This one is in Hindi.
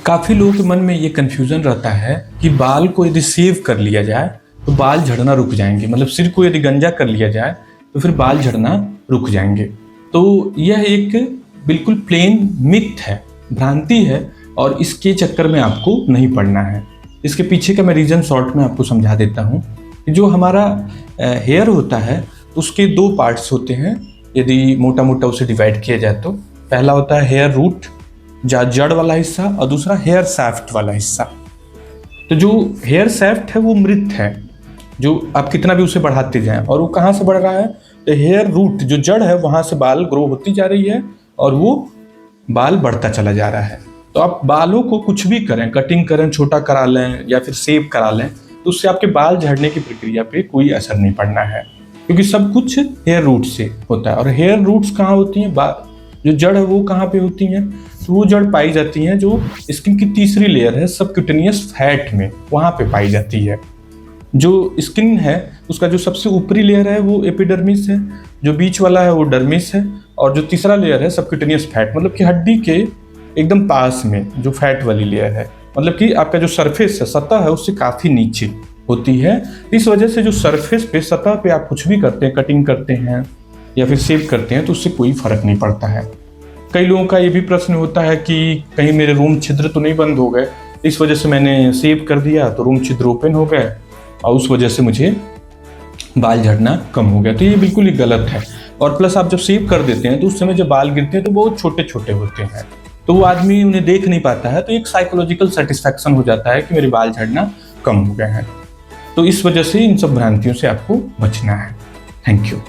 काफ़ी लोगों के मन में ये कन्फ्यूज़न रहता है कि बाल को यदि सेव कर लिया जाए तो बाल झड़ना रुक जाएंगे, मतलब सिर को यदि गंजा कर लिया जाए तो फिर बाल झड़ना रुक जाएंगे। तो यह एक बिल्कुल प्लेन मिथ है, भ्रांति है, और इसके चक्कर में आपको नहीं पड़ना है। इसके पीछे का मैं रीज़न शॉर्ट में आपको समझा देता हूँ कि जो हमारा हेयर होता है उसके दो पार्ट्स होते हैं, यदि मोटा मोटा उसे डिवाइड किया जाए तो। पहला होता है हेयर रूट, जड़ वाला हिस्सा, और दूसरा हेयर सैफ्ट वाला हिस्सा। तो जो हेयर सैफ्ट है वो मृत है, जो आप कितना भी उसे बढ़ाते जाएं, और वो कहाँ से बढ़ रहा है, तो हेयर रूट जो जड़ है वहाँ से बाल ग्रो होती जा रही है और वो बाल बढ़ता चला जा रहा है। तो आप बालों को कुछ भी करें, कटिंग करें, छोटा करा लें या फिर सेव करा लें, तो उससे आपके बाल झड़ने की प्रक्रिया पे कोई असर नहीं पड़ना है, क्योंकि सब कुछ हेयर रूट से होता है। और हेयर रूट्स कहाँ होती हैं, जो जड़ है वो कहाँ पे होती हैं, तो वो जड़ पाई जाती हैं जो स्किन की तीसरी लेयर है सबक्यूटेनियस फैट में, वहाँ पे पाई जाती है। जो स्किन है उसका जो सबसे ऊपरी लेयर है वो एपिडर्मिस है, जो बीच वाला है वो डर्मिस है, और जो तीसरा लेयर है सबक्यूटेनियस फैट, मतलब कि हड्डी के एकदम पास में जो फैट वाली लेयर है, मतलब कि आपका जो सरफेस है, सतह है, उससे काफ़ी नीचे होती है। इस वजह से जो सरफेस पे, सतह पे आप कुछ भी करते हैं, कटिंग करते हैं या फिर सेव करते हैं, तो उससे कोई फर्क नहीं पड़ता है। कई लोगों का ये भी प्रश्न होता है कि कहीं मेरे रूम छिद्र तो नहीं बंद हो गए, इस वजह से मैंने सेव कर दिया तो रूम छिद्र ओपन हो गए और उस वजह से मुझे बाल झड़ना कम हो गया। तो ये बिल्कुल ही गलत है। और प्लस आप जब सेव कर देते हैं तो उस समय जब बाल गिरते हैं तो बहुत छोटे छोटे होते हैं, तो वो आदमी उन्हें देख नहीं पाता है, तो एक साइकोलॉजिकल सेटिस्फैक्शन हो जाता है कि मेरे बाल झड़ना कम हो गए हैं। तो इस वजह से इन सब भ्रांतियों से आपको बचना है। Thank you.